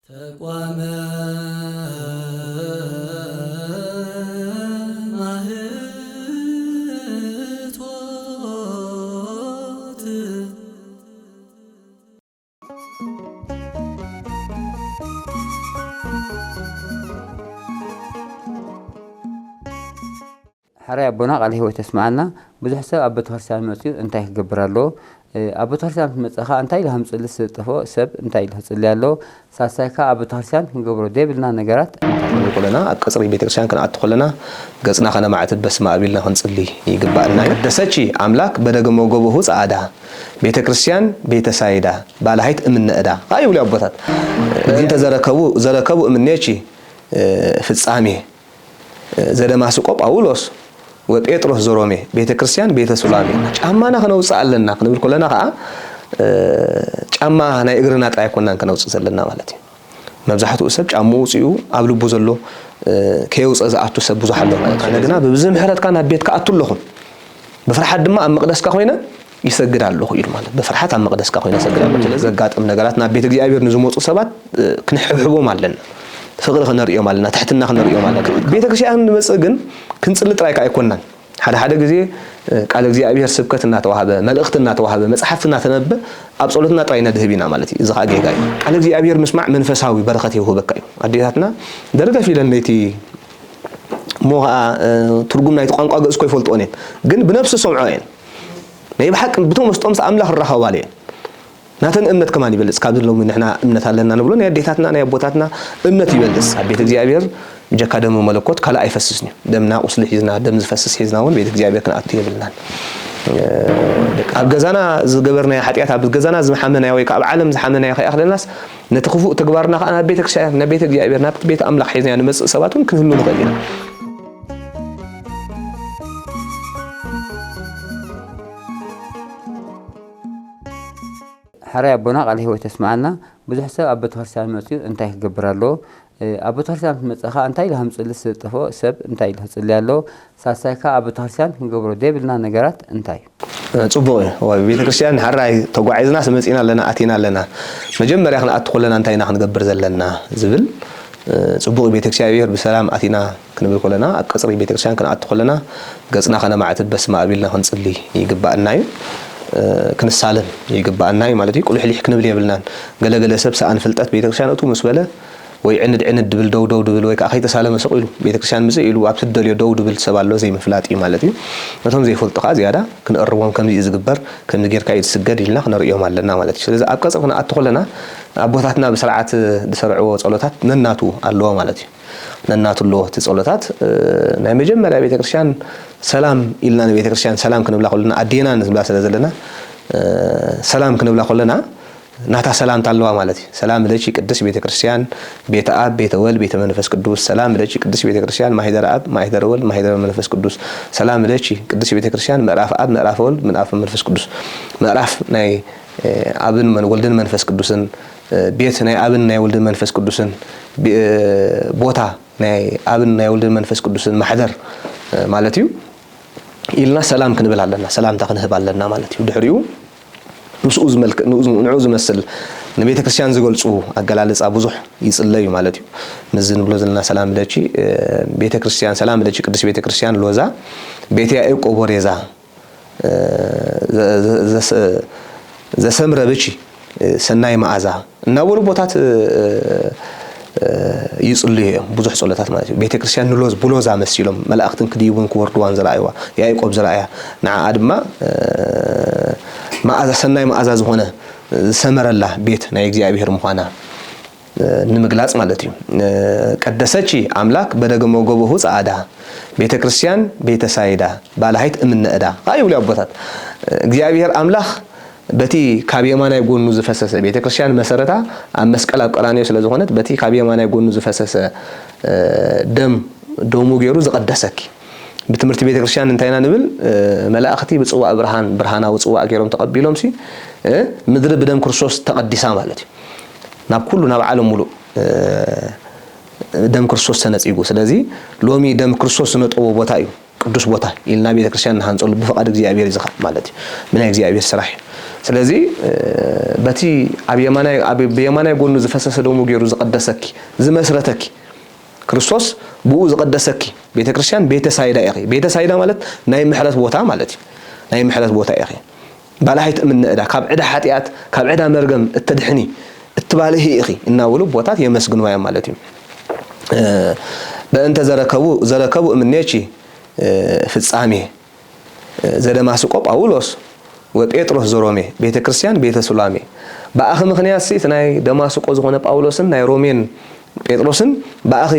ተቋመ ማህቶት حري أبونا قال هو تسمعنا بزح سب أبو تخرسان مسير أنت يخبر له أبو تخرسان متأخر أنت إلهم تلص تفو سب أنت إله تسلي له ساسايكا أبو تخرسان نقبره ده بلنا نجارات يقولنا أكسر بيت كريستيان كان أدخلنا قصنا خنا معت بس ما قبلنا هنصلي يقبلنا دساتشي أملاك بدأ موجوده سعادة بيت كريستيان بيت سعيدة بالهيت من أدا هاي ولا أبوتات أنت زركبو من نيشي في السامي زاد ما سقط أولوس وبيتروح زرومي بيت كريستيان بيت سلامي أما أنا خنا وصل لنا خنا بنقول لنا أما أنا إجرنا تلاقي كنا وصل لنا مالتي مبزحته سبج عموسيو قبل بوزلو كيوس أزعتو سبوز حلو أنا جنا ببزم حرت كان بيت كأطول لهم بفرحة دم أم مقدس كهوينا يسجد على الله يرمال بفرحة أم مقدس كهوينا سجد على الله زجات أم نجاراتنا بيت جي أبير نزومات وسبات كنحبه مالنا فقر خنا ريو مالنا تحتنا خنا ريو مالنا بيتك شيء أنا مسجن كنت صلت رايك أيقوننا حدا جزي قال جزي أبير سبكتنا توهبه ملأختنا توهبه مسحفتنا تنبه أبصلتنا طرينا ذهبنا مالتي إذا حاجة جاي قال جزي أبير مسمع منفساوي بركته وهو بكاي عدياتنا درجة في لنيتي مو ترجمنا يتقان قاعد كوي فلتونين جن بنفس سمعين ما يبحق بتوم مستمس أملاح الرخاء عليه ناتن أمنت كمان يبلس قابل لو من إحنا أمنت هلنا نقولون يا ديتاتنا أنا يبوتاتنا أمنت يبلس بيت جزي أبير جا كدم ملكوت كلا يفسسني دمنا أصلح حزنا دم زفسس حزنا ون بيت جزي أبير كان أكتير بلنا أبجزانا زجبرنا حتيات أبجزانا زمحمنا يا ويك عالم زحمنا يا أخي أخذ الناس نتخفوا تجبرنا أنا بيتك شايف نبيتك جاي بيرنا بيت أملاح حزنا يعني مس سبات ممكن هلو نغيرنا حري أبونا قال هو تسمعنا بزح سب أبو تخرسان مسير أنت يخبر له أبو تخرسان متأخر أنت إلهم تلص تفو سب أنت إله تسلي له ساسايكا أبو تخرسان نقبره ده بلنا نجارات أنتي صبوي هو بيت كريستيان حراي توقعيزنا سمعنا لنا أتينا لنا مجمّر إحنا أدخل لنا أنتينا نقبر زلنا زبل صبوي بيت كريستيان بسلام أتينا كنا بقول لنا أكسر بيت كريستيان كنا أدخل لنا قصنا خنا معت بس ما قبلنا هنصلي يقبلنا كن السالم يقبلنا مالتي كل حلي حكنا بلي بلنا قال سب سأن فلتت بيت كريستيان أتو مسؤولة ويعند دبل دو دبل ويك أخي تسالم مسؤول بيت كريستيان مسؤول وأبتدى لي دو دبل سبالله زي مفلاتي مالتي مثلاً زي فلت قاز زيادة كن الروام كم يزقبر كم نجير كايد سجد لنا خنا ريوم على مالتي إذا أبقى صفنا أدخل لنا أبوثاتنا بسرعة بسرعة صلوات نناتو الله مالتي نناتو الله تصلوات نعم جمّر بيت كريستيان سلام إلنا بيت كريستيان سلام كنا بلا خلنا أدينا نزبلا سلزلنا سلام كنا بلا خلنا ناتا سلام تعلوا مالتي سلام لشي قدس بيت كريستيان بيت أب بيت ول بيت منفس قدوس سلام لشي قدس بيت كريستيان ما هيدر أب ما هيدر ول ما هيدر منفس قدوس سلام لشي قدس بيت كريستيان مراف أب مراف ول من أب منفس قدوس مراف ناي أبن من ولدن منفس قدوسن بيت ناي أبن ناي ولدن منفس قدوسن بوتا ناي أبن ناي ولدن منفس قدوسن محضر مالتيو إلنا سلام كنبل علينا سلام تقنه بالنا مالتيو دحريو نسوز ملك نعوز مسل نبيت كريستيان زقول صو أجلالس أبوزح يصلي مالتي مزن بلوزلنا سلام لشي بيت كريستيان سلام لشي قدس بيت كريستيان لوزا بيتي أيق أبوريزا ز سمرة بشي سناي معزا نقول بوتات يصلي بوزح صلاتات مالتي بيت كريستيان نلوز بلوزا مسيلهم ملأختن كديون كوردوان زرعيوا يا أيق أبزرعيا نع أدمى ما أذا سناي ما أذا زهونه سمر الله بيت نايجي أبيهر مخانا نمجلس مالتي قدساتشي أملاك بدأ موجوده سعادة بيت كريستيان بيت سعيدة بالهيت من أدا هاي ولا أبوتات جي أبيهر أملاك بتي كابيا ما نيجون نزفسس بيت كريستيان مسرتها أم مسكال قرانية سلا زهونت بتي كابيا ما نيجون نزفسس دم دومو جيروز قدسك بتمرت بيت كريستيان انتينا نبل ملائختي بتصوا برهانا وتصوا أجيرهم تقبلهم سي مدرب بدم كرسوس تقدسا مالتي ناب كله ناب عالم ملو دم كرسوس سنة يقول سلازي لومي دم كرسوس سنة أو بتاعي ቅዱስ ቦታ ኢልና ቤተክርስቲያን ሃንጾል በፈቃድ እግዚአብሔር ይዝኻ ማለት ምን እግዚአብሔር ስራሕ ስለዚህ በቲ አብየማናይ ጎኑ ዝፈሰሰ ደሙ ገይሩ ዝቀደሰኪ ዝመስረተኪ ክርስቶስ ብኡ ዝቀደሰኪ ቤተክርስቲያን ቤተሳይዳ ይኺ ቤተሳይዳ ማለት ናይ ምሕረት ቦታ ማለት ናይ ምሕረት ቦታ ይኺ ባላሂት እምነእዳ ካብ ዕዳ ሓጢያት ካብ ዕዳ መርገም እተድሕኒ እትባልሂ ይኺ እናውሉ ቦታት የመስግንዋያ ማለት እዩ በእንተ ዘረከቡ እምኔቺ ፍጻሜ ዘደማስቆ ጳውሎስ ወጴጥሮስ ዘሮሜ ቤተክርስቲያን ቤተሰላሜ በአኺ ምክንያት ሲት ናይ ደማስቆ ዝኾነ ጳውሎስን ናይ ሮሜን ጴጥሮስን በአኺ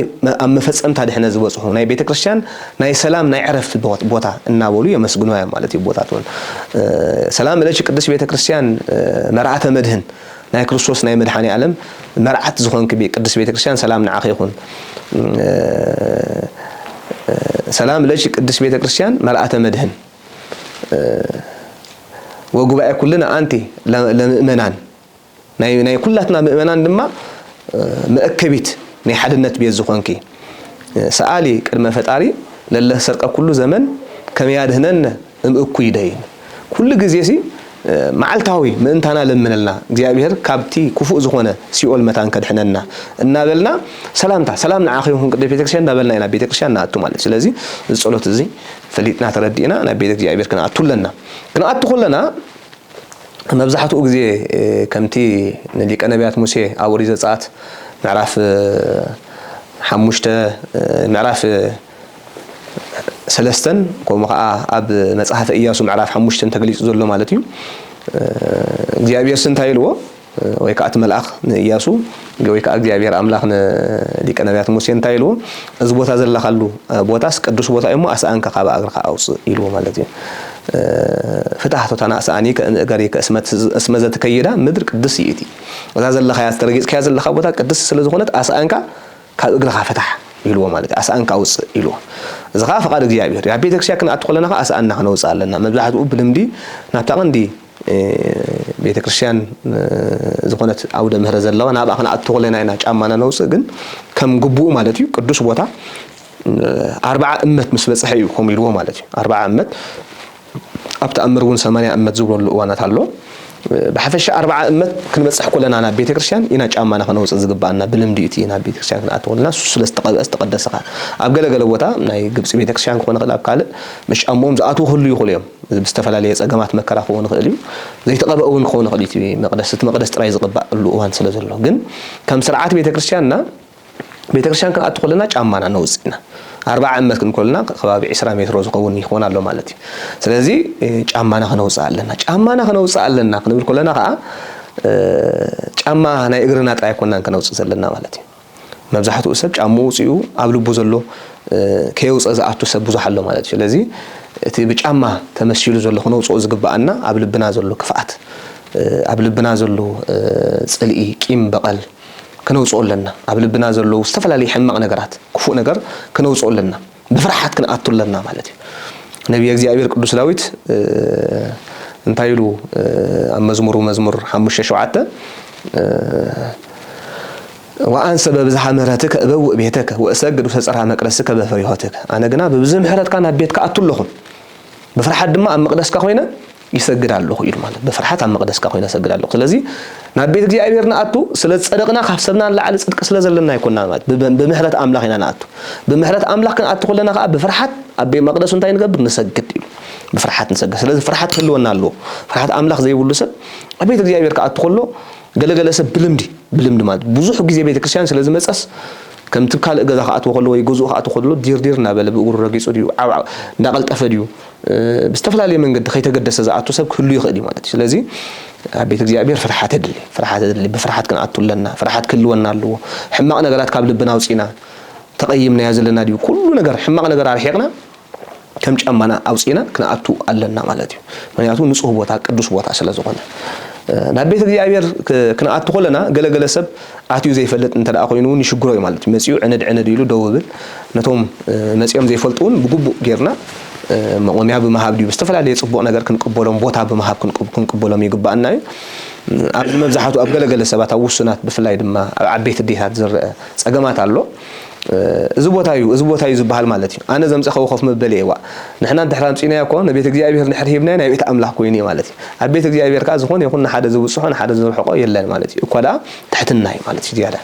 አመፈጸምታ ድሕነ ዝበጽሑ ናይ ቤተክርስቲያን ናይ ሰላም ናይ ዕረፍት ቦታ እናበሉ የመስግኑያ ማለት ይቦታቱን ሰላም ለች ቅዱስ ቤተክርስቲያን መርዓተ መድህን ናይ ክርስቶስ ናይ መድኃኒ ዓለም መርዓት ዝኾንክ ቅዱስ ቤተክርስቲያን ሰላም ንዓኺ ይኹን ሰላም ለች ቅዱስ ቤተክርስቲያን መርዓተ መድህን ወጉባኤ ኩልና አንቲ ለምእመናን ናይ ኩላትና ምእመናን ድማ መእከቢት ናይ ሓድነት ቤት ዝኾንኪ ሰአሊ ቅድመ ፈጣሪ ለለ ሰርቀ ኩሉ ዘመን ከመያድህነን እምእኩ ይደይን ኩሉ ግዜ ሲ ማዓልታዊ ምእንታና ለምንልና እግዚአብሔር ካብቲ ክፉእ ዝኾነ ሲኦል መታን ከድሕነና እናበልና ሰላም ንዓኺሁን ቅድመ ቤተክርስቲያን እናበልና ኢና ቤተክርስቲያን ናአቱ ማለት ስለዚህ ዝጸሎት እዚ ፈሊጥና ተረዲና ናይ ቤተ እግዚአብሔር ከናአቱለና ከናአቱለና መብዛሕትኡ ግዜ ከምቲ ሊቀ ነቢያት ሙሴ ኣብ ኦሪት ዘጸአት ምዕራፍ 5 ምዕራፍ 3 ከምኡ ከዓ ኣብ መጽሓፈ ኢያሱ ምዕራፍ 5 ተገሊጹ ዘሎ ማለት እዩ እግዚአብሔር ስንታይ ኢልዎ ወይ ከዓ እቲ መልአኽ ኢያሱ ወይ ከዓ እግዚአብሔር አምላኽ ሊቀ ነቢያት ሙሴ እንታይ ኢልዎ እዚ ቦታ ዘለኻሉ ቦታስ ቅዱስ ቦታ እሞ ኣስኣንካ ካብ እግርካ ኣውፅእ ኢልዎ ማለት እዩ ፍታሕቶታና ኣስኣኒ ከእገሪ ከእስመዘት ከይዳ ምድር ቅዱስ ይእቲ ወዛ ዘለኻያ ተረጊጽካ ዘለኻ ቦታ ቅዱስ ስለ ዝኾነት ኣስኣንካ ካብ እግርካ ፈታሕ ኢልዎ ማለት ኣስኣንካ ኣውፅእ ኢልዎ እዚኻ ፈቃድ እግዚአብሔር ያ ቤተክርስቲያን ክንኣቱ ከለና ኣስኣንና ክንወፅእ ኣለና መብዛሕትኡ ብልምዲ ናብታ ቀንዲ ቤተክርስቲያን ዝኾነት ኣውደ ምህረት ዘለዋ ናብኣ ክንኣቱ ከለና ኢና ጫማና ነውፅእ ግን ከም ግቡኡ ማለት እዩ ቅዱስ ቦታ 40 እመት ምስ በጽሐ እዩ ከም ኢልዎ ማለት እዩ 40 እመት ኣብ ተኣምር እውን 80 እመት ዝብለሉ እዋናት ኣሎ بحفش 4 أمت كنبصح كلنا أنا بيت كريستيان إنا جامعنا خنوص زقبنا بلمديتي إنا بيت كريستيان كنأتولنا سلست تقدسها أبقى قلوتا ناي جبس بيت كريستيان كون قلاب قال مش أمهم زاتو خلوا يخليهم بستفعل عليه أجمعت مكره خون خليهم زي تقبلون خون خليتي مقدس تراي زقبا اللوان سلزلوا جن كم سرعات بيت كريستياننا بيت كريستيان كنأتولنا جامعنا نوزنا 4 أمت كنقولنا خباب 20 متر زقون يخون الله مالتي سلازي ጫማና خنوصالنا ጫማና خنوصالنا كنقول كلنا ጫማ ናይ እግርና ጣይ ኮናን ከነውጽ ዘለና ማለት እዩ መብዛሕትኡ ሰብ ጫማው ጽዩ ኣብ ልቡ ዘሎ ከይውጽ ዘኣቱ ሰብ ብዙሕ ኣሎ ማለት እዩ ስለዚህ እቲ ብጫማ ተመሲሉ ዘሎ خنوص ዝግባአና ኣብ ልብና ዘሎ ክፋት ኣብ ልብና ዘሎ ጽልኢ ቂም በቀል كنوصلنا قبل بنا زلوا استفلالي حمق نجارات كفو نجار كنوصلنا بفرحات كنأتولنا مالتي نبي እግዚአብሔር ቅዱስ ዳዊት እንታይሉ መዝሙር 5 ሸዋዓተ وأنس ببزح مراتك أبوء بيتك وأسجد وسأرها مقدسك بفريحتك أنا جنا ببزم حرات كان بيتك أتولهم بفرحات دم أم مقدسك خوينا يسجد على الله يرمى بفرحات عم مقدسك خوينا يسجد على الله لذي نبيت እግዚአብሔር نأتو سلت صدقنا خفسنا على صدق سلزلنا يكوننا مات بمحرات أملاكنا نأتو بمحرات أملاك نأتو كلنا بفرحات أبي مقدس أنت ينقبل نسجد بفرحات نسجد سلز فرحات خلونا له فرحات أملاك زي يقول سب نبيت እግዚአብሔር كأتو كله قال سب بلمد مات بزح جزء بيت كريستيان سلزم أساس كم تبكال إجازة خاطو خلوا يجوزوا خاطو خلوا دير نابل بقول رجيس وديو نقلت أفديو بستفلا لي من قد خيت قد سزعتو سب كله يخدي مالتي لذي بيت እግዚአብሔር فرحات اللي بفرحات كان عطوا لنا فرحات كلنا له حمقنا قالت قبل بنا وصينا تقيمنا يازلنا ديو كل نجار حمقنا نجار على كم جمعنا أوصينا كنا عطوا لنا مالتي من يعطوا نصه بوتا قدوس بوتا سلازونا نبيت እግዚአብሔር كنا عطوا لنا قال سب عطيو زي فلت انت اخوينون يشغروا مالتي مسيو عند يلو دوبل نتوم مسيام زي فلطون بغبو غيرنا مقوميا بمهاب ديو استفلا يصبو ነገር كنقبلهم بوتا بمهاب كنقبلهم يغبانا اب مبزحاتو اب ገለገለ ሰባት ውሱናት بفلاي ድማ عبيت ديات زر صقمات አሎ እዚ ቦታ እዩ ዝበሃል ማለት እዩ ኣነ ዘምፀኸው ኮፍ መበል እየዋ ንሕና እንድሕር ኣምፂናዮ እኮ ንቤተ እግዚኣብሔር ንድሕር ሂብናዮ ናይ ቤተ ኣምላኽ ኮይኑ እዩ ማለት እዩ ኣብ ቤተ እግዚኣብሔር ከዓ ዝኾነ ይኹን ንሓደ ዝውፅሖ ንሓደ ዝርሕቆ የለን ማለት እዩ እኳ ደኣ ትሕትና እዩ ማለት እዩ ዝያዳ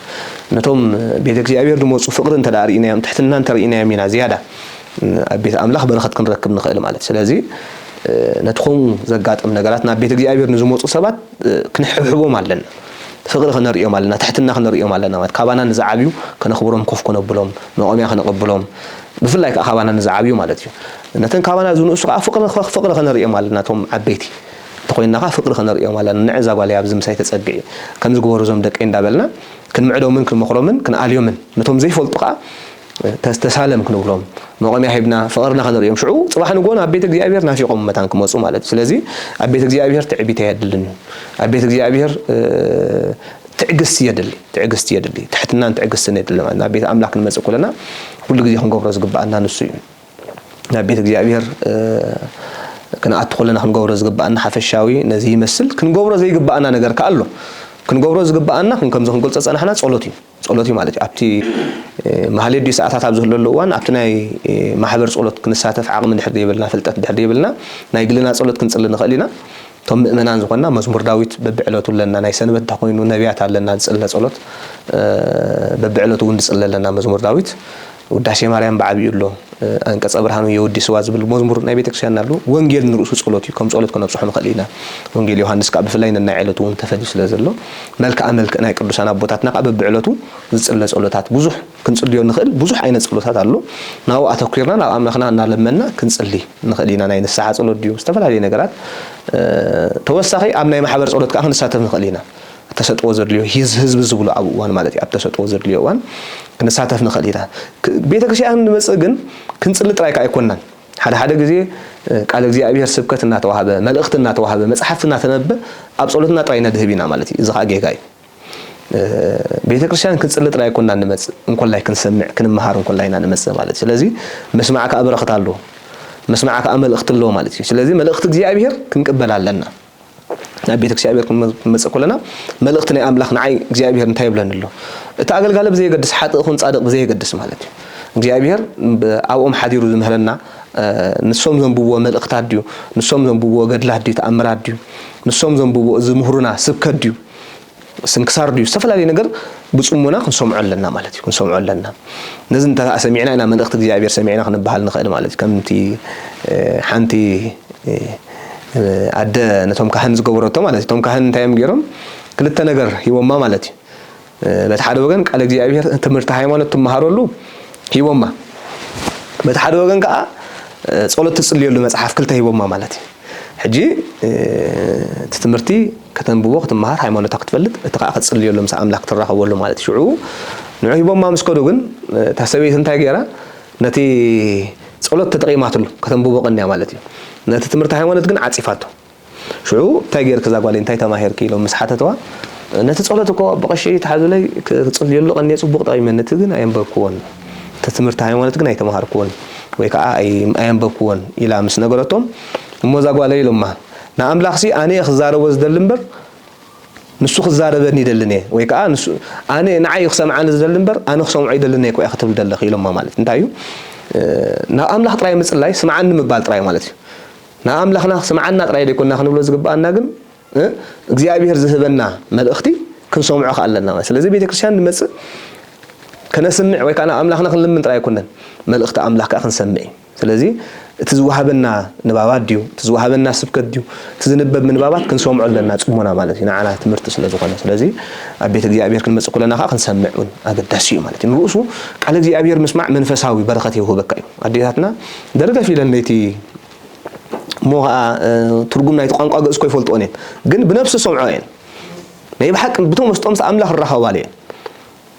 ነቶም ቤተ እግዚኣብሔር ዝመፁ ፍቅሪ እንተደኣ ርኢናዮም ትሕትና እንተርኢናዮም ኢና ዝያዳ ኣብ ቤተ ኣምላኽ በረኸት ክንረክብ ንኽእል ማለት ስለዚ ነቲ ከምኡ ዘጋጥም ነገራት ናብ ቤተ እግዚኣብሔር ንዝመፁ ሰባት ክንሕብሕቦም ኣለና ፍቅሪ ክነርእዮም ኣለና ትሕትና ክነርእዮም ኣለና ማለት ካባና ንዝዓብዩ ከነኽብሮም ኮፍ ከነብሎም መቆምያ ከነቕብሎም ብፍላይ ከዓ ካባና ንዝዓብዩ ማለት እዩ ነተን ካባና ዝንእሱ ከዓ ፍቅሪ ክነርእዮም ኣለና ቶም ዓበይቲ ተኮይንና ከዓ ፍቅሪ ክነርእዮም ኣለና ንዕዛ ጓልያ ኣብዚ ምሳይ ተፀጊዒ ከም ዝግበሩ ዞም ደቀይ እንዳበልና ክንምዕዶምን ክንመክሮምን ክንኣልዮምን ነቶም ዘይፈልጡ ከዓ ተሳለም ክንብሎም መቆምያ ሂብና ፍቅርና ክነርእዮም ሽዑ ፅባሕ ንጎን ኣብ ቤተ እግዚኣብሔር ናፊቆም መታን ክመፁ ማለት ስለዚ ኣብ ቤተ እግዚኣብሔር ትዕቢት የድልን ኣብ ቤተ እግዚኣብሔር ትዕግስቲ የድሊ ትሕትናን ትዕግስትን የድሊ ናብ ቤተ ኣምላኽ ክንመፅእ ከለና ኩሉ ግዜ ክንገብሮ ዝግባአና ንሱ እዩ ናብ ቤተ እግዚኣብሔር ክንኣቱ ከለና ክንገብሮ ዝግባአና ሓፈሻዊ ነዚ ይመስል ክንገብሮ ዘይግባአና ነገር ከዓ ኣሎ ክንገብሮ ዝግባአና ከምዚ ክንገልፆ ፀናሕና ጸሎት እዩ ማለት እዩ ኣብቲ ማህሌት ዲ ሰዓታት ኣብ ዝህለሉ እዋን ኣብቲ ናይ ማሕበር ጸሎት ክንሳተፍ ዓቕሚ ድሕር ዘይብልና ፍልጠት ድሕር ዘይብልና ናይ ግልና ጸሎት ክንጽሊ ንኽእል ኢና ቶም ምእመናን ዝኾንና መዝሙር ዳዊት በብዕለቱ ለና ናይ ሰንበት ተኮይኑ ነቢያት ኣለና ዝጽለ ጸሎት በብዕለቱ እውን ዝጽለ ለና መዝሙር ዳዊት ውዳሴ ማርያም በዓብዩ ኣሎ አንቀጸ ብርሃኑ የውዲስዋ ዝብል መዝሙር ናይ ቤተክርስቲያን ኣሎ ወንጌል ንርእሱ ጸሎት እዩ ከም ጸሎት ከነብጽሖ ንኽእል ኢና ወንጌል ዮሐንስ ከዓ ብፍላይ ናይ ዕለቱ እውን ተፈልዩ ስለ ዘሎ መልክዓ ናይ ቅዱሳን ኣቦታትና ከዓ በብዕለቱ ዝጽለ ጸሎታት ብዙሕ ክንጽልዮ ንኽእል ብዙሕ ዓይነት ጸሎታት ኣሎ ናብኡ ኣተኲርና ናብ ኣምላኽና እናለመና ክንጽሊ ንኽእል ኢና ናይ ንስሓ ጸሎት ድዩ ዝተፈላለዩ ነገራት ተወሳኺ ኣብ ናይ ማሕበር ጸሎት ከዓ ክንሳተፍ ንኽእል ኢና ተሰጥኦ ዘድልዮ ህዝቢ ዝብሉ ኣብ እዋን ማለት እዩ ኣብ ተሰጥኦ ዘድልዮ እዋን ክንሳተፍ ንኽእል ኢና ቤተክርስቲያን ንመጽእ ግን ክንጽሊ ጥራይ ከዓ ኣይኮናን ሓደ ግዜ ቃል እግዚኣብሔር ስብከት እናተዋሃበ መልእኽቲ እናተዋሃበ መጽሓፍ እናተነበበ ኣብ ጸሎትና ጥራይ ነድህብ ኢና ማለት እዩ እዚ ከዓ ጌጋ እዩ ቤተክርስቲያን ክንጽሊ ጥራይ ኣይኮናን ንመጽእ እንኮላይ ክንሰምዕ ክንመሃር እንኮላይ ኢና ንመጽእ ማለት ስለዚ መስማዕ ከዓ በረኸት ኣለዎ መስማዕ ከዓ መልእኽቲ ኣለዎ ማለት እዩ ስለዚ መልእኽቲ እግዚኣብሔር ክንቅበል ኣለና ናብ ቤተ እግዚአብሔር ክንመጽእ ከለና መልእኽቲ ናይ ኣምላኽ ንዓይ እግዚአብሔር እንታይ ይብለኒ ኣሎ እቲ ኣገልጋሊ ብዘይገድስ ሓጥእ ይኹን ጻድቕ ብዘይገድስ ማለት እዩ እግዚአብሔር ኣብኦም ሓዲሩ ዝምህረና ንሶም ዘንብብዎ መልእኽታት ድዩ ንሶም ዘንብብዎ ገድላት ድዩ ተኣምራት ድዩ ንሶም ዘንብብዎ ዝምህሩና ስብከት ድዩ ስንክሳር ድዩ ዝተፈላለዩ ነገር ብጽሙና ክንሰምዖ ኣለና ማለት እዩ ክንሰምዖ ኣለና ነዚ እንተ ሰሚዕና ኢና መልእኽቲ እግዚአብሔር ሰሚዕና ክንበሃል ንኽእል ማለት እዩ ከምቲ ሓንቲ ኣደ ነቶም ካህን ዝገብረቶ ማለት ቶም ካህን እንታይም ገይሮም ክልተ ነገር ሂቦማ ማለት እዩ በቲ ሓደ ወገን ቃል እግዚአብሔር ትምህርቲ ሃይማኖት ትመሃረሉ ሂቦማ በቲ ሓደ ወገን ከዓ ጸሎት ትጽልየሉ መጽሓፍ ክልተ ሂቦማ ማለት እዩ ሕጂ እቲ ትምህርቲ ከተንብቦ ክትመሃር ሃይማኖት ክትፈልጥ እቲ ከዓ ክትጽልየሉ ምስ ኣምላኽ ትራኸበሉ ማለት እዩ ሽዑ ንዑ ሂቦማ ምስ ከዱ ግን ታሰበይት እንታይ ገይራ ነቲ ጸሎት ተጠቂማትሉ ከተንብቦ ቀንያ ማለት እዩ ነቲ ትምህርቲ ሃይማኖት ግን ዓጺፋቶ ሽዑ እንታይ ገይር ከዛ ጓል እንታይ ተማሂርኪ ኢሎም ምስ ሓተተዋ ነቲ ጸሎት እኮ ብቐሺ ተሓዝለይ ክጽልየሉ ቀንየ ጽቡቕ ጠቂመኒ ነቲ ግን ኣየንበብክዎን እቲ ትምህርቲ ሃይማኖት ግን ኣይተማሃርክዎን ወይ ከዓ ኣየንበብክዎን ኢላ ምስ ነገረቶም እሞ እዛ ጓል ኢሎማ ንኣምላኽሲ ኣነ ክዛረቦ ዝደሊ እምበር ንሱ ክዛረበኒ ይደልን እየ ወይ ከዓ ንሱ ኣነ ንዓይ ክሰምዓኒ ዝደሊ እምበር ኣነ ክሰምዖ ይደልን እየ ኮይ ክትብል ደለኺ ኢሎማ ማለት እንታይ እዩ ናብ ኣምላኽ ጥራይ ምጽላይ ስምዓኒ ምባል ጥራይ ማለት እዩ ናብ ኣምላኽና ስምዓና ጥራይ ደይኮንና ክንብሎ ዝግባአና ግን እግዚአብሔር ዝህበና መልእኽቲ ክንሰምዖ ከኣለና ማለት ስለዚ ቤተክርስቲያን ንመጽእ ከነስምዕ ወይ ከዓ ኣምላኽና ክንልምን ጥራይ ኣይኮነን መልእኽቲ ኣምላኽ ከዓ ክንሰምዕ ስለዚ እቲ ዝወሃበና ንባባት ድዩ እቲ ዝወሃበና ስብከት ድዩ እቲ ዝንበብ ምንባባት ክንሰምዖ ኣለና ጽሙና ማለት እዩ ንዓና ትምህርቲ ስለ ዝኾነ ስለዚ ኣብ ቤተ እግዚአብሔር ክንመጽእ ከለና ከዓ ክንሰምዕ እውን ኣገዳሲ እዩ ማለት እዩ ንርእሱ ቃል እግዚአብሔር ምስማዕ መንፈሳዊ በረኸት ይውህበካ እዩ ኣዴታትና ደረገፍ ኢለን ነይቲ ሞ ትርጉም ናይቲ ቋንቋ ገእዝ ኮ ይፈልጥዎን እየን ግን ብነፍሲ ሰምዖ እየን ናይ ብሓቂ ብቶም መስጦም ኣምላኽ ዝራኸባል እየን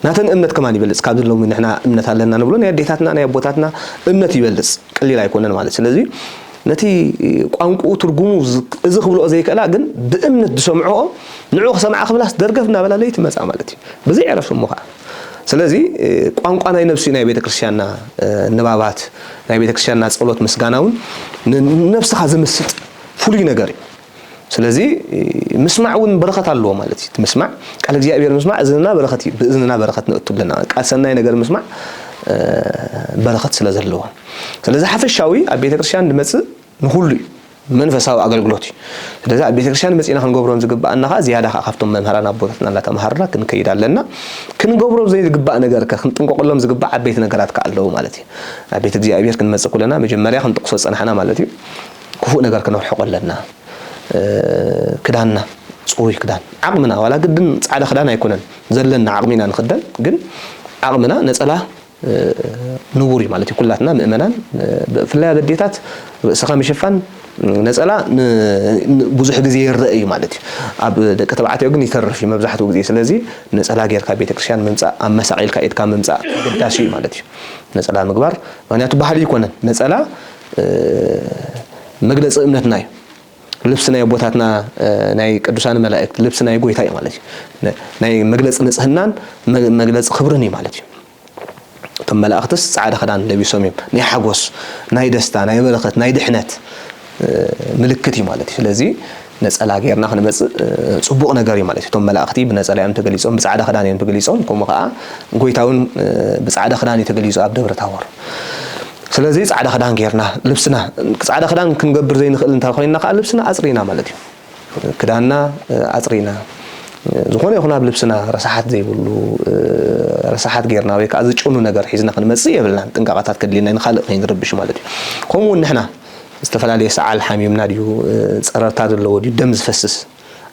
ናተን እምነት ከማን ይበልጽ ካብ ዘለዉ ንሕና እምነት ኣለና ንብሎ ናይ ኣዴታትና ናይ ኣቦታትና እምነት ይበልጽ ቅሊል ኣይኮነን ማለት ስለዚ ነቲ ቋንቋኡ ትርጉሙ እዚ ክብልኦ ዘይከኣላ ግን ብእምነት ዝሰምዖ ንዑ ክሰምዓ ክብላስ ደርገፍ እናበላለይ ትመጻ ማለት እዩ ብዘይ ዕረፍ እሞ ከዓ ስለዚ ቋንቋ ናይ ነፍሲ ናይ ቤተክርስቲያንና ንባባት ናይ ቤተክርስቲያንና ጸሎት ምስጋናውን ነፍስኻ ዝምስጥ ፍሉይ ነገር እዩ ስለዚ ምስማዕ እውን በረኸት ኣለዎ ማለት እዩ ምስማዕ ቃል እግዚአብሔር ምስማዕ እዝንና በረኸት እዩ ብእዝንና በረኸት ንእቱ ኣለና ቃል ሰናይ ነገር ምስማዕ በረኸት ስለዘለዎ ስለዚህ ሓፈሻዊ ኣብ ቤተክርስትያን ንመጽእ ንኹሉ መንፈሳዊ ኣገልግሎት ስለዚህ ኣብ ቤተክርስትያን መጽእና ክንገብሮም ዝግባአና ዝያዳ ካብቶም መምህራን ኣቦታትና እናተማሃርና ክንከይድ ኣለና ክንገብሮም ዘይግባእ ነገር ክንጥንቀቀሎም ዝግባእ ዓበይቲ ነገራት ከኣለው ማለት እዩ ኣብ ቤተ እግዚአብሔር ክንመጽእ ኩለና መጀመርያ ክንጥቅሶ ጸናሕና ማለት እዩ ክፉእ ነገር ክንርሕቆ ኣለና ክዳንና ጽሩይ ክዳን ዓቕምና ዋላ ግድን ጻዕዳ ክዳን ኣይኮነን ዘለና ዓቕሚና ንኽደን ግን ዓቕምና ነጸላ ንቡሪ ማለት እዩ ኩላትና ምእመናን ብፍላይ በዴታት ርእስኻ ምሽፋን ነጸላ ብዙሕ ግዜ ይርአ እዩ ማለት እዩ ኣብ ደቂ ተባዕትዮ ግን ይተርፍ መብዛሕትኡ ግዜ ስለዚ ነጸላ ጌርካ ቤተክርስትያን ምምጻእ ኣብ መሳቂልካ ኢድካ ምምጻእ ግዳሲ እዩ ማለት እዩ ነጸላ ምግባር ምክንያቱ ባህሊ ይኮነን ነጸላ መግለጽ እምነትና እዩ ልብስ ናይ ቦታትና ናይ ቅዱሳን መላእክት ልብስ ናይ ጎይታ እዩ ማለት እዩ ናይ መግለጽ ንጽህናን መግለጽ ክብርን እዩ ማለት እዩ እቶም መላእክትስ ጻዕዳ ክዳን ለቢሶም እዮም ናይ ሓጎስ ናይ ደስታ ናይ በረኸት ናይ ድሕነት ምልክት እዩ ማለት እዩ ስለዚ ነጸላ ጌርና ክንመጽእ ጽቡቕ ነገር እዩ ማለት እዩ እቶም መላእክቲ ብነጸላ እዮም ተገሊጾም ብጻዕዳ ክዳን እዮም ተገሊጾም ከምኡ ከዓ ጎይታውን ብጻዕዳ ክዳን እዩ ተገሊጹ ኣብ ደብረ ታቦር ስለዚ ጻዕዳ ክዳን ጌርና ልብስና ጻዕዳ ክዳን ክንገብር ዘይንኽእል እንታይ ኮይና ከዓ ልብስና ኣጽሪና ማለት እዩ ክዳንና ኣጽሪና ዝኾነ ይኹን ኣብ ልብስና ረሳሓት ዘይብሉ ረሳሓት ጌርና ወይ ከዓ ዝጭኑ ነገር ሒዝና ክንመጽእ የብልናን ጥንቃቐታት ከድልየና ንኻልእ ከይንርብሽ ማለት እዩ ከምኡ ንሕና ዝተፈላለዩ ሰዓል ሓሚምና ድዩ ጸረርታ ዘለዎ ድዩ ደም ዝፈስስ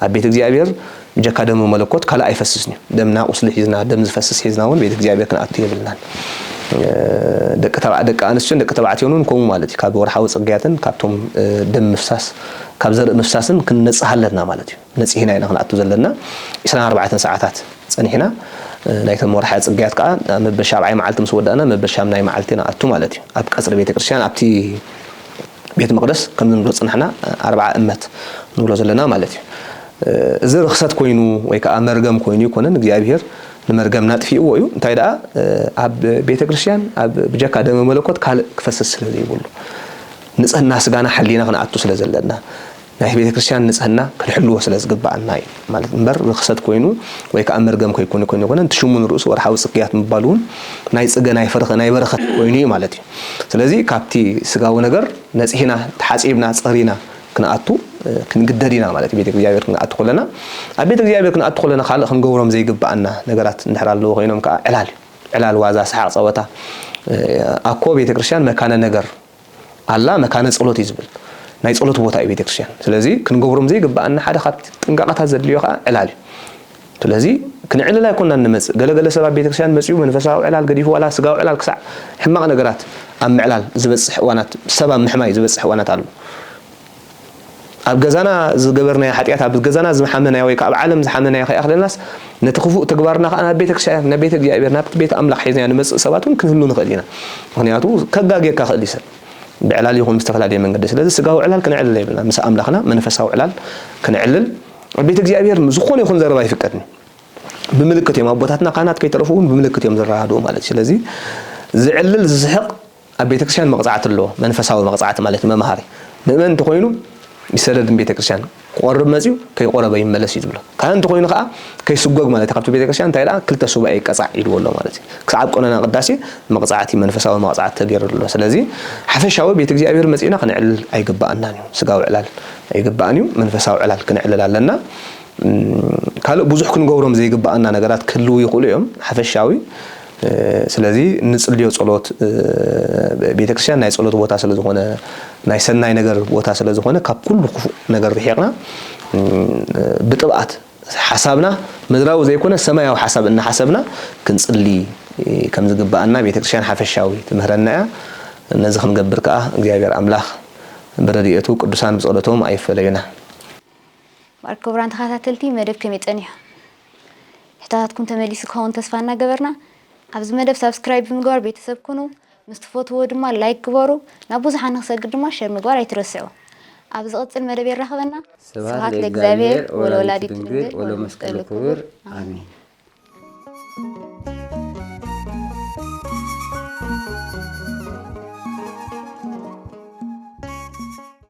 ኣብ ቤተ እግዚአብሔር ጀካ ደም መለኮት ካለ ኣይፈስስኒ ደምና ቁስሊ ሒዝና ደም ዝፈስስ ሒዝና እውን ቤተ እግዚአብሔር ክንኣቱ የብልናን ደቂ ኣንስትዮን ደቂ ተባዕትዮን ከምኡ ማለት እዩ ካብ ወርሓዊ ጽግያትን ካብቶም ደም ምፍሳስ ካብ ዘርኢ ምፍሳስን ክንነጽህ ኣለና ማለት እዩ ነጽሂና ኢና ክንኣቱ ዘለና 24 ሰዓታት ጸኒሕና ናይቶም ወርሓዊ ጽግያት ከዓ መበሻብዓይ መዓልቲ ምስ ወዳእና መበሻም ናይ መዓልቲ ንኣቱ ማለት እዩ ኣብ ቀጽሪ ቤተ ክርስቲያን ኣብቲ ቤት መቅደስ ከም ንብሎ ጽናሕና 40 እመት ንብሎ ዘለና ማለት እዩ እዚ ርክሰት ኮይኑ ወይ ከዓ መርገም ኮይኑ ይኮነን እግዚአብሔር ንመርገም ናጥፊእዎ እዩ እንታይ ደኣ ኣብ ቤተ ክርስቲያን ኣብ ብጀካ ደም መለኮት ካልእ ክፈስስ ስለዘይብሉ ንጽህና ስጋና ሓሊና ክንኣቱ ስለ ዘለና ናይ ቤተ ክርስቲያን ንጽህና ክንሕልዎ ስለ ዝግባአና እዩ ማለት እምበር ርክሰት ኮይኑ ወይ ከዓ መርገም ኮይኑ ይኮነን ትሽሙን ርእሱ ወርሓዊ ጽግያት ምባሉን ናይ ጽገ ናይ ፈርኸ ናይ በረኸት ኮይኑ እዩ ማለት እዩ ስለዚ ካብቲ ስጋዊ ነገር ነጽሂና ተሓጺብና ጸሪና ክንኣቱ ክንግደዲና ማለት ቤተ እግዚአብሔር ክንኣቱ ኮለና ኣብ ቤተ እግዚአብሔር ክንኣቱ ኮለና ካልእ ክንገብሮም ዘይግባአና ነገራት እንድሕር ኣለዎ ኮይኖም ከዓ ዕላል ዋዛ ሰሓቅ ጸወታ ኣኮ ቤተ ክርስቲያን መካነ ነገር ኣላ መካነ ጸሎት እዩ ዝብል ናይ ጸሎት ቦታ እዩ ቤተ ክርስቲያን ስለዚ ክንገብሮም ዘይግባአና ሓደ ካብቲ ጥንቃቐታት ዘድልዮ ከዓ ዕላል እዩ ስለዚ ክንዕልል ኣይኮንና ንመጽእ ገለገለ ሰባት ቤተ ክርስቲያን መጽኡ መንፈሳዊ ዕላል ገዲፉ ዋላ ስጋዊ ዕላል ክሳዕ ሕማቕ ነገራት ኣብ ምዕላል ዝበጽሕ ዋናት ሰብ ኣብ ምሕማይ ዝበጽሕ ዋናት ኣሎ ኣብ ገዛና ዝገበርናዮ ሓጢያት ኣብ ገዛና ዝመሓመናዮ ወይ ካብ ዓለም ዝሓመናዮ ከይኣኽለናስ ነቲ ክፉእ ተግባርና ከዓ ናብ ቤተ ክርስቲያን ናብ ቤተ እግዚአብሔር ናብ ቤተ ኣምላኽ ሒዝና ንመጽእ ሰባት እውን ክንህሉ ንኽእል ኢና ምክንያቱ ከጋጌርካ ክእል ይሰብ ብዕላል ይኹን ብዝተፈላለየ መንገዲ ስለዚ ስጋዊ ዕላል ክንዕልል የብልና ምስ ኣምላኽና መንፈሳዊ ዕላል ክንዕልል ኣብ ቤተ እግዚአብሔር ዝኾነ ይኹን ዘረባ ይፍቀድኒ ብምልክት እዮም ኣቦታትና ካህናት ከይተረፉ እውን ብምልክት እዮም ዝረኣዱ ማለት እዩ ስለዚ ዝዕልል ዝስሕቕ ኣብ ቤተ ክርስቲያን መቕጻዕቲ ኣለዎ መንፈሳዊ መቕጻዕቲ ማለት መምሃሪ ምእመን እንተኮይኑ ይሰደድ ቤተ ክርስቲያን ቆርብ መጽኡ ከይቆረበ ይመለስ ይብሎ ካህን እንተኮይኑ ከዓ ከይስጎግ ማለት ካብቲ ቤተ ክርስቲያን እንታይ ዳ ክልተ ሱባኤ ይቀጻዕ ኢልዎ ኣሎ ማለት እዩ ክሳብ ቆነና ቅዳሴ መቕጻዕቲ መንፈሳዊ መቕጻዕቲ ተገይሩሎ ስለዚ ሓፈሻዊ ቤተ እግዚአብሔር መጽኢና ክንዕልል ኣይግባአናን እዩ ስጋዊ ዕላል ኣይግባአን እዩ መንፈሳዊ ዕላል ክንዕልል ኣለና ካልእ ብዙሕ ክንገብሮም ዘይግባአና ነገራት ክህልው ይኽእሉ እዮም ሓፈሻዊ ስለዚ ንጽልዮ ጸሎት ቤተ ክርስቲያን ናይ ጸሎት ቦታ ስለ ዝኾነ ናይ ሰናይ ነገር ቦታ ስለ ዝኾነ ካብ ኩሉ ክፉእ ነገር ርሒቕና ብጥብዓት ሓሳብና ምድራዊ ዘይኮነ ሰማያዊ ሓሳብ እናሓሰብና ክንጽሊ ከም ዝግባአና ቤተ ክርስቲያን ሓፈሻዊ ትምህረና እያ ነዚ ክንገብር ከዓ እግዚአብሔር ኣምላኽ ብረድኤቱ ቅዱሳን ብጸሎቶም ኣይፈለዩና ክቡራን ተኸታተልቲ መደብ ከመይ ጸኒሑ ሕቶታትኩም ተመሊሱ ክኸውን ተስፋ እናገበርና ኣብዚ መደብ ሰብስክራይብ ብምግባር ቤተሰብ ኩኑ ምስ ትፈትዎ ድማ ላይክ ግበሩ ናብ ብዙሓት ንኽሰግድ ድማ ሸር ምግባር ኣይትረስዑ ኣብ ዝቕጽል መደብ ይራኸበና ስብሐት ለእግዚአብሔር ወለወላዲቱ ድንግል ወለመስቀሉ ክቡር ኣሜን